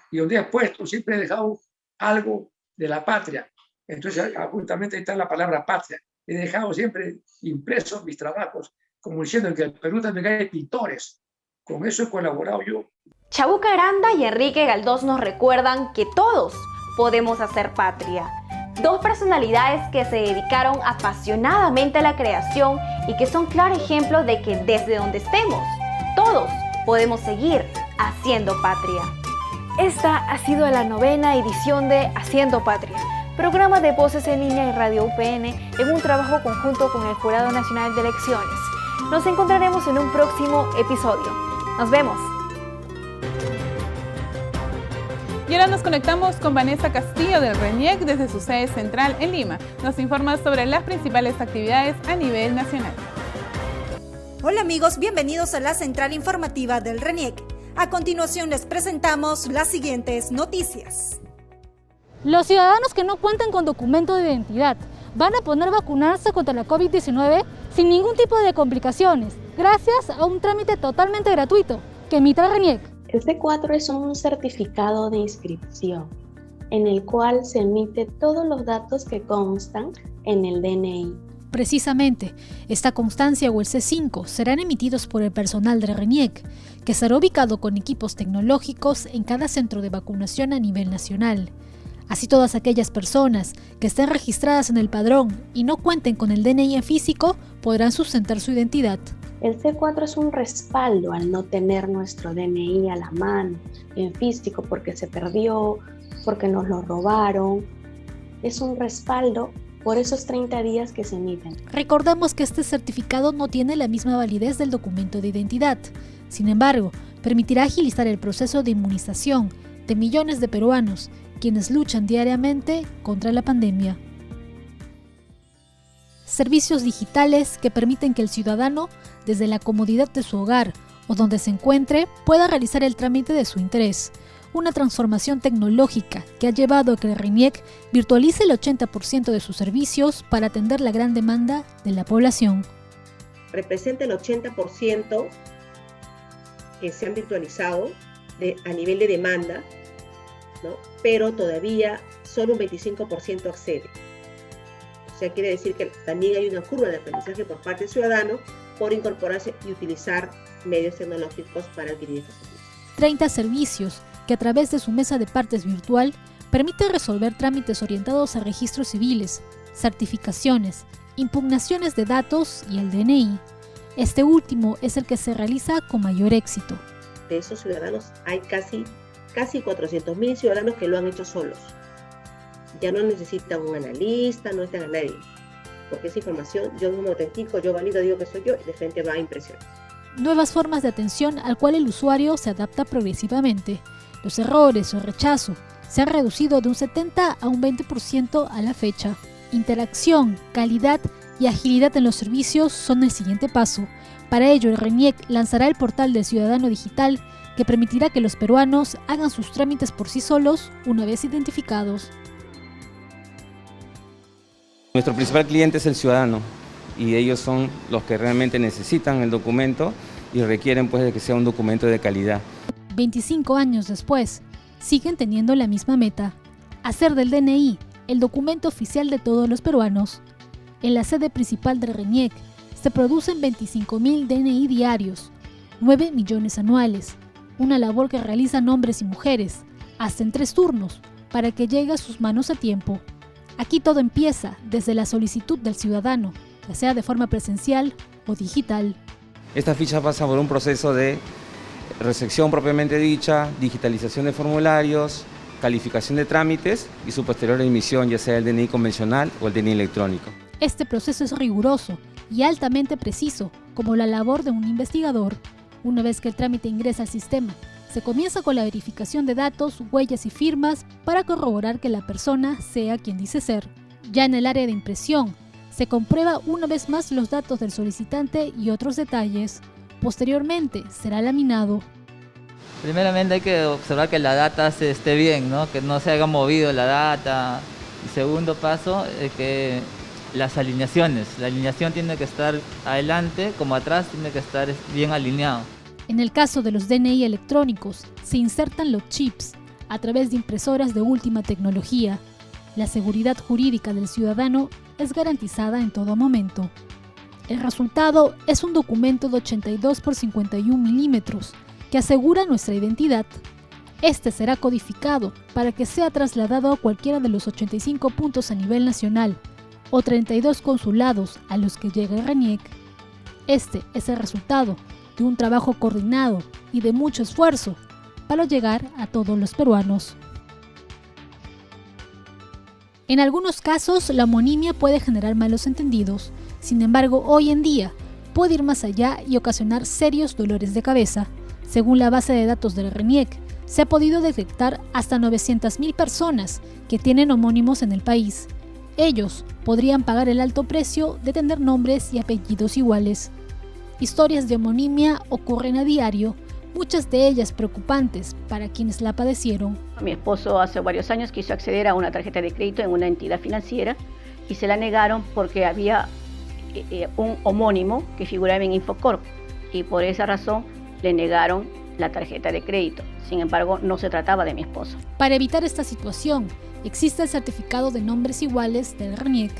Y donde he puesto, siempre he dejado algo de la patria. Entonces, justamente ahí está la palabra patria. He dejado siempre impresos mis trabajos, como diciendo que en el Perú también hay pintores. Con eso he colaborado yo. Chabuca Granda y Enrique Galdós nos recuerdan que todos podemos hacer patria. Dos personalidades que se dedicaron apasionadamente a la creación y que son claro ejemplo de que desde donde estemos, todos podemos seguir haciendo patria. Esta ha sido la 9ª edición de Haciendo Patria, programa de Voces en Línea y Radio UPN en un trabajo conjunto con el Jurado Nacional de Elecciones. Nos encontraremos en un próximo episodio. Nos vemos. Y ahora nos conectamos con Vanessa Castillo del RENIEC desde su sede central en Lima. Nos informa sobre las principales actividades a nivel nacional. Hola amigos, bienvenidos a la central informativa del RENIEC. A continuación les presentamos las siguientes noticias. Los ciudadanos que no cuentan con documento de identidad van a poder vacunarse contra la COVID-19 sin ningún tipo de complicaciones, gracias a un trámite totalmente gratuito que emite el RENIEC. El C4 es un certificado de inscripción en el cual se emite todos los datos que constan en el DNI. Precisamente, esta constancia o el C5 serán emitidos por el personal de RENIEC, que estará ubicado con equipos tecnológicos en cada centro de vacunación a nivel nacional. Así todas aquellas personas que estén registradas en el padrón y no cuenten con el DNI en físico podrán sustentar su identidad. El C4 es un respaldo al no tener nuestro DNI a la mano, en físico, porque se perdió, porque nos lo robaron. Es un respaldo por esos 30 días que se emiten. Recordamos que este certificado no tiene la misma validez del documento de identidad. Sin embargo, permitirá agilizar el proceso de inmunización de millones de peruanos, quienes luchan diariamente contra la pandemia. Servicios digitales que permiten que el ciudadano, desde la comodidad de su hogar o donde se encuentre, pueda realizar el trámite de su interés. Una transformación tecnológica que ha llevado a que el RENIEC virtualice el 80% de sus servicios para atender la gran demanda de la población. Representa el 80% que se han virtualizado a nivel de demanda, ¿no? Pero todavía solo un 25% accede. O sea, quiere decir que también hay una curva de aprendizaje por parte del ciudadano por incorporarse y utilizar medios tecnológicos para adquirir estos servicios. 30 servicios que a través de su mesa de partes virtual permite resolver trámites orientados a registros civiles, certificaciones, impugnaciones de datos y el DNI. Este último es el que se realiza con mayor éxito. De esos ciudadanos hay casi 400.000 ciudadanos que lo han hecho solos. Ya no necesitan un analista, no necesitan a nadie, porque esa información yo mismo autentico, yo valido, digo que soy yo y de frente va a impresión. Nuevas formas de atención al cual el usuario se adapta progresivamente. Los errores o rechazo se han reducido de un 70 a un 20% a la fecha. Interacción, calidad y agilidad en los servicios son el siguiente paso. Para ello, el RENIEC lanzará el portal del Ciudadano Digital, que permitirá que los peruanos hagan sus trámites por sí solos una vez identificados. Nuestro principal cliente es el ciudadano y ellos son los que realmente necesitan el documento y requieren pues de que sea un documento de calidad. 25 años después, siguen teniendo la misma meta: hacer del DNI el documento oficial de todos los peruanos. En la sede principal del RENIEC se producen 25.000 DNI diarios, 9 millones anuales, una labor que realizan hombres y mujeres, hasta en 3 turnos, para que llegue a sus manos a tiempo. Aquí todo empieza desde la solicitud del ciudadano, ya sea de forma presencial o digital. Esta ficha pasa por un proceso de recepción propiamente dicha, digitalización de formularios, calificación de trámites y su posterior emisión, ya sea el DNI convencional o el DNI electrónico. Este proceso es riguroso y altamente preciso, como la labor de un investigador. Una vez que el trámite ingresa al sistema, se comienza con la verificación de datos, huellas y firmas para corroborar que la persona sea quien dice ser. Ya en el área de impresión, se comprueba una vez más los datos del solicitante y otros detalles. Posteriormente será laminado. Primeramente hay que observar que la data esté bien, ¿no? Que no se haya movido la data. Y segundo paso, que las alineaciones. La alineación tiene que estar adelante como atrás, tiene que estar bien alineado. En el caso de los DNI electrónicos, se insertan los chips a través de impresoras de última tecnología. La seguridad jurídica del ciudadano es garantizada en todo momento. El resultado es un documento de 82 por 51 milímetros que asegura nuestra identidad. Este será codificado para que sea trasladado a cualquiera de los 85 puntos a nivel nacional o 32 consulados a los que llega el RENIEC. Este es el resultado de un trabajo coordinado y de mucho esfuerzo para llegar a todos los peruanos. En algunos casos, la homonimia puede generar malos entendidos. Sin embargo, hoy en día puede ir más allá y ocasionar serios dolores de cabeza. Según la base de datos del RENIEC, se ha podido detectar hasta 900.000 personas que tienen homónimos en el país. Ellos podrían pagar el alto precio de tener nombres y apellidos iguales. Historias de homonimia ocurren a diario, muchas de ellas preocupantes para quienes la padecieron. Mi esposo hace varios años quiso acceder a una tarjeta de crédito en una entidad financiera y se la negaron porque había un homónimo que figuraba en Infocorp y por esa razón le negaron la tarjeta de crédito. Sin embargo, no se trataba de mi esposo. Para evitar esta situación, existe el certificado de nombres iguales del RENIEC.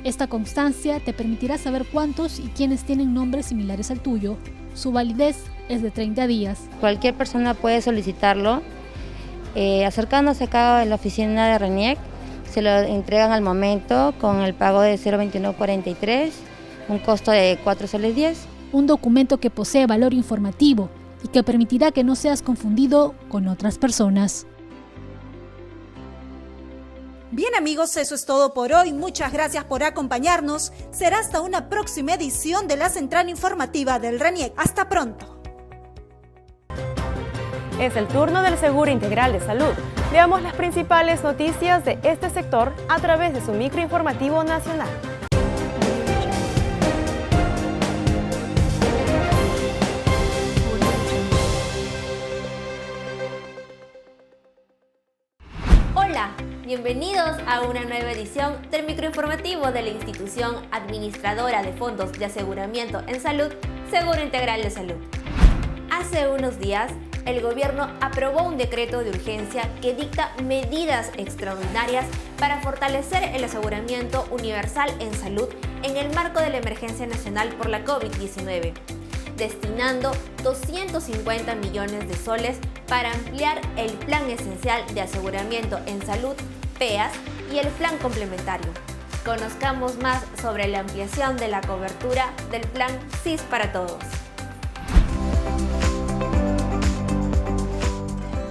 Esta constancia te permitirá saber cuántos y quiénes tienen nombres similares al tuyo. Su validez es de 30 días. Cualquier persona puede solicitarlo. Acercándose acá a la oficina de RENIEC, se lo entregan al momento con el pago de 0.2943, un costo de 4 soles 10. Un documento que posee valor informativo y que permitirá que no seas confundido con otras personas. Bien amigos, eso es todo por hoy. Muchas gracias por acompañarnos. Será hasta una próxima edición de la Central Informativa del RENIEC. Hasta pronto. Es el turno del Seguro Integral de Salud. Veamos las principales noticias de este sector a través de su microinformativo nacional. Hola, bienvenidos a una nueva edición del microinformativo de la institución administradora de fondos de aseguramiento en salud, Seguro Integral de Salud. Hace unos días, el gobierno aprobó un decreto de urgencia que dicta medidas extraordinarias para fortalecer el aseguramiento universal en salud en el marco de la emergencia nacional por la COVID-19, destinando 250 millones de soles para ampliar el Plan Esencial de Aseguramiento en Salud, PEAS, y el Plan Complementario. Conozcamos más sobre la ampliación de la cobertura del Plan SIS para Todos.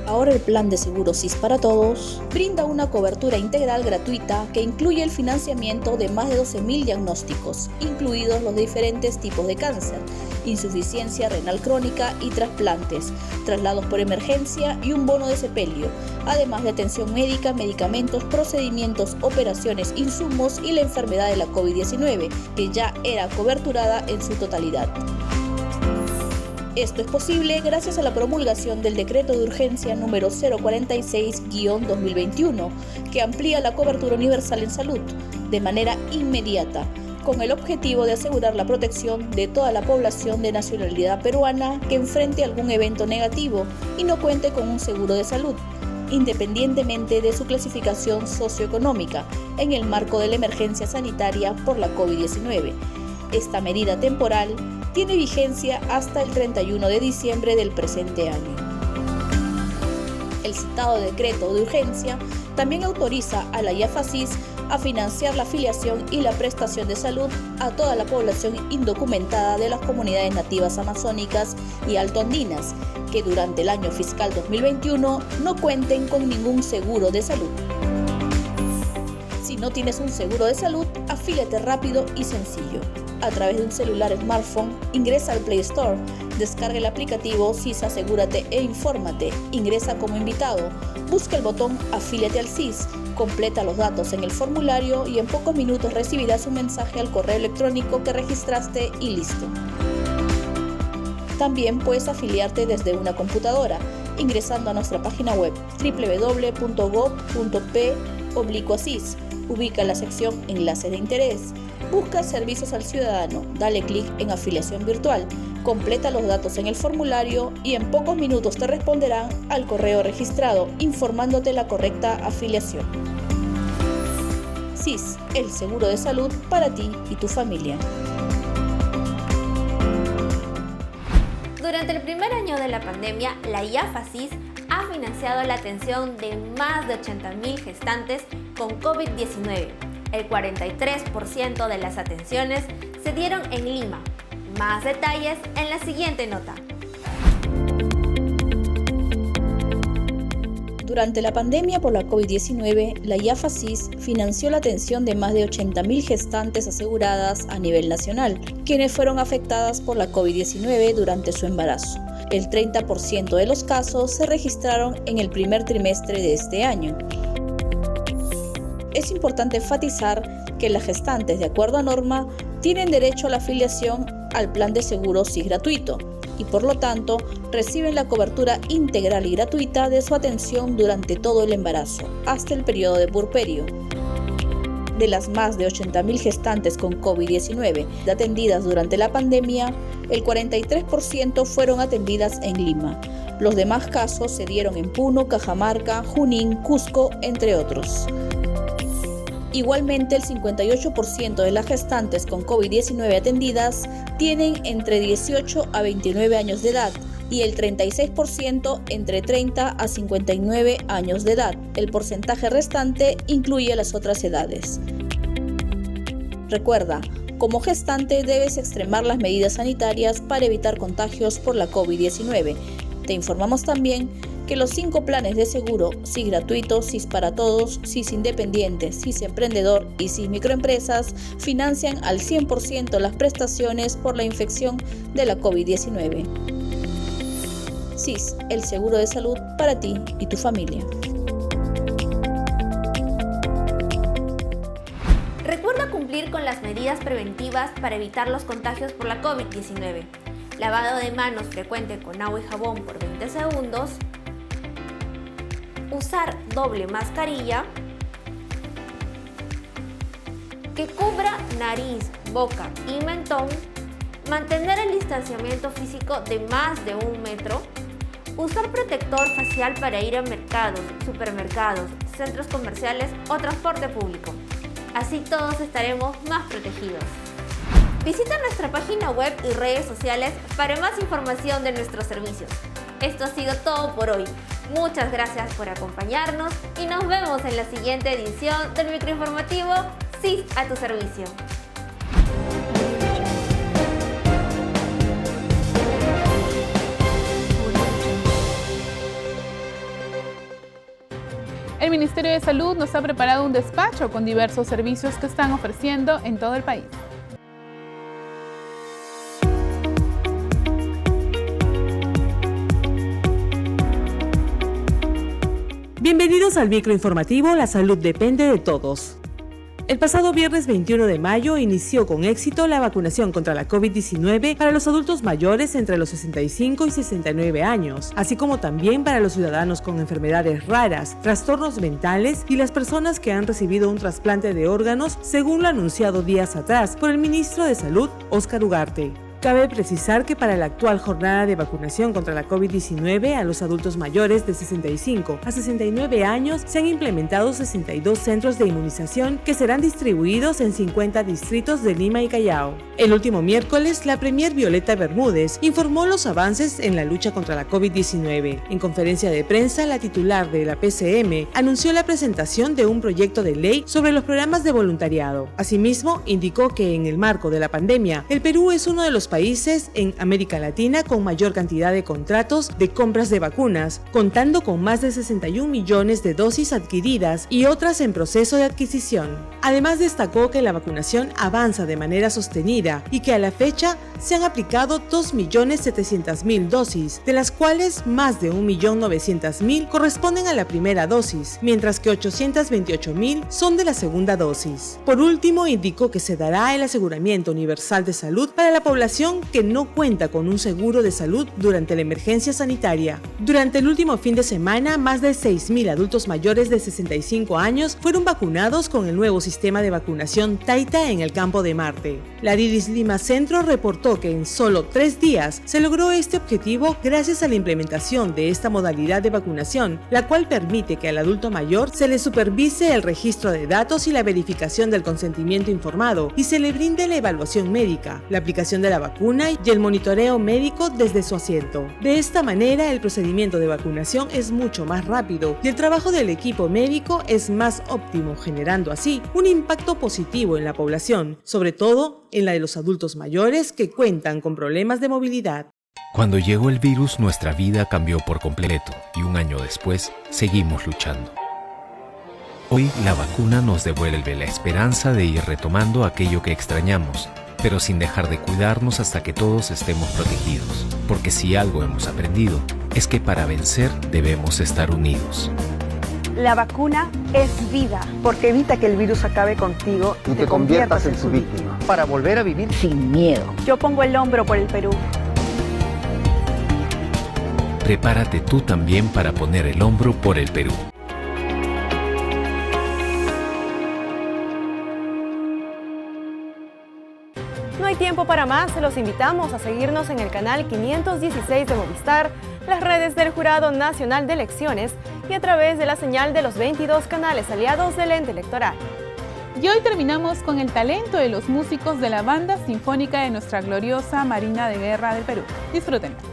Ahora el Plan de Seguro SIS para Todos brinda una cobertura integral gratuita que incluye el financiamiento de más de 12.000 diagnósticos, incluidos los diferentes tipos de cáncer, insuficiencia renal crónica y trasplantes, traslados por emergencia y un bono de sepelio, además de atención médica, medicamentos, procedimientos, operaciones, insumos y la enfermedad de la COVID-19, que ya era coberturada en su totalidad. Esto es posible gracias a la promulgación del Decreto de Urgencia número 046-2021, que amplía la cobertura universal en salud de manera inmediata, con el objetivo de asegurar la protección de toda la población de nacionalidad peruana que enfrente algún evento negativo y no cuente con un seguro de salud, independientemente de su clasificación socioeconómica, en el marco de la emergencia sanitaria por la COVID-19. Esta medida temporal tiene vigencia hasta el 31 de diciembre del presente año. El citado decreto de urgencia también autoriza a la IAFASIS a financiar la afiliación y la prestación de salud a toda la población indocumentada de las comunidades nativas amazónicas y altoandinas que durante el año fiscal 2021 no cuenten con ningún seguro de salud. Si no tienes un seguro de salud, afíliate rápido y sencillo. A través de un celular smartphone, ingresa al Play Store, descarga el aplicativo SIS Asegúrate e infórmate, ingresa como invitado, busca el botón Afíliate al SIS, completa los datos en el formulario y en pocos minutos recibirás un mensaje al correo electrónico que registraste y listo. También puedes afiliarte desde una computadora, ingresando a nuestra página web www.gov.p/CIS. Ubica la sección Enlaces de interés. Busca Servicios al Ciudadano, dale clic en Afiliación Virtual, completa los datos en el formulario y en pocos minutos te responderán al correo registrado informándote la correcta afiliación. CIS, el seguro de salud para ti y tu familia. Durante el primer año de la pandemia, la IAFA-CIS ha financiado la atención de más de 80.000 gestantes con COVID-19. El 43% de las atenciones se dieron en Lima. Más detalles en la siguiente nota. Durante la pandemia por la COVID-19, la IAFA-CIS financió la atención de más de 80.000 gestantes aseguradas a nivel nacional, quienes fueron afectadas por la COVID-19 durante su embarazo. El 30% de los casos se registraron en el primer trimestre de este año. Es importante enfatizar que las gestantes, de acuerdo a norma, tienen derecho a la afiliación al plan de seguro CIS gratuito y por lo tanto reciben la cobertura integral y gratuita de su atención durante todo el embarazo, hasta el periodo de puerperio. De las más de 80.000 gestantes con COVID-19 atendidas durante la pandemia, el 43% fueron atendidas en Lima. Los demás casos se dieron en Puno, Cajamarca, Junín, Cusco, entre otros. Igualmente, el 58% de las gestantes con COVID-19 atendidas tienen entre 18 a 29 años de edad y el 36% entre 30 a 59 años de edad. El porcentaje restante incluye las otras edades. Recuerda, como gestante debes extremar las medidas sanitarias para evitar contagios por la COVID-19. Te informamos también que los 5 planes de seguro, CIS gratuito, CIS para todos, CIS independiente, CIS emprendedor y CIS microempresas, financian al 100% las prestaciones por la infección de la COVID-19. CIS, el seguro de salud para ti y tu familia. Recuerda cumplir con las medidas preventivas para evitar los contagios por la COVID-19. Lavado de manos frecuente con agua y jabón por 20 segundos. Usar doble mascarilla que cubra nariz, boca y mentón, mantener el distanciamiento físico de más de 1 metro, usar protector facial para ir a mercados, supermercados, centros comerciales o transporte público. Así todos estaremos más protegidos. Visita nuestra página web y redes sociales para más información de nuestros servicios. Esto ha sido todo por hoy. Muchas gracias por acompañarnos y nos vemos en la siguiente edición del microinformativo CIS a tu servicio. El Ministerio de Salud nos ha preparado un despacho con diversos servicios que están ofreciendo en todo el país. Bienvenidos al microinformativo La Salud depende de todos. El pasado viernes 21 de mayo inició con éxito la vacunación contra la COVID-19 para los adultos mayores entre los 65 y 69 años, así como también para los ciudadanos con enfermedades raras, trastornos mentales y las personas que han recibido un trasplante de órganos, según lo anunciado días atrás por el ministro de Salud, Óscar Ugarte. Cabe precisar que para la actual jornada de vacunación contra la COVID-19 a los adultos mayores de 65 a 69 años se han implementado 62 centros de inmunización que serán distribuidos en 50 distritos de Lima y Callao. El último miércoles, la premier Violeta Bermúdez informó los avances en la lucha contra la COVID-19. En conferencia de prensa, la titular de la PCM anunció la presentación de un proyecto de ley sobre los programas de voluntariado. Asimismo, indicó que en el marco de la pandemia, el Perú es uno de los países en América Latina con mayor cantidad de contratos de compras de vacunas, contando con más de 61 millones de dosis adquiridas y otras en proceso de adquisición. Además, destacó que la vacunación avanza de manera sostenida y que a la fecha se han aplicado 2.700.000 dosis, de las cuales más de 1.900.000 corresponden a la primera dosis, mientras que 828.000 son de la segunda dosis. Por último, indicó que se dará el aseguramiento universal de salud para la población población que no cuenta con un seguro de salud durante la emergencia sanitaria. Durante el último fin de semana, más de 6.000 adultos mayores de 65 años fueron vacunados con el nuevo sistema de vacunación Taita en el Campo de Marte. La Diris Lima Centro reportó que en solo 3 días se logró este objetivo gracias a la implementación de esta modalidad de vacunación, la cual permite que al adulto mayor se le supervise el registro de datos y la verificación del consentimiento informado y se le brinde la evaluación médica, la aplicación de la vacuna y el monitoreo médico desde su asiento. De esta manera, el procedimiento de vacunación es mucho más rápido y el trabajo del equipo médico es más óptimo, generando así un impacto positivo en la población, sobre todo en la de los adultos mayores que cuentan con problemas de movilidad. Cuando llegó el virus, nuestra vida cambió por completo y un año después seguimos luchando. Hoy la vacuna nos devuelve la esperanza de ir retomando aquello que extrañamos, pero sin dejar de cuidarnos hasta que todos estemos protegidos. Porque si algo hemos aprendido, es que para vencer debemos estar unidos. La vacuna es vida, porque evita que el virus acabe contigo y te conviertas en su víctima. Para volver a vivir sin miedo. Yo pongo el hombro por el Perú. Prepárate tú también para poner el hombro por el Perú. No hay tiempo para más, los invitamos a seguirnos en el canal 516 de Movistar, las redes del Jurado Nacional de Elecciones y a través de la señal de los 22 canales aliados del ente electoral. Y hoy terminamos con el talento de los músicos de la Banda Sinfónica de nuestra gloriosa Marina de Guerra del Perú. Disfrútenla.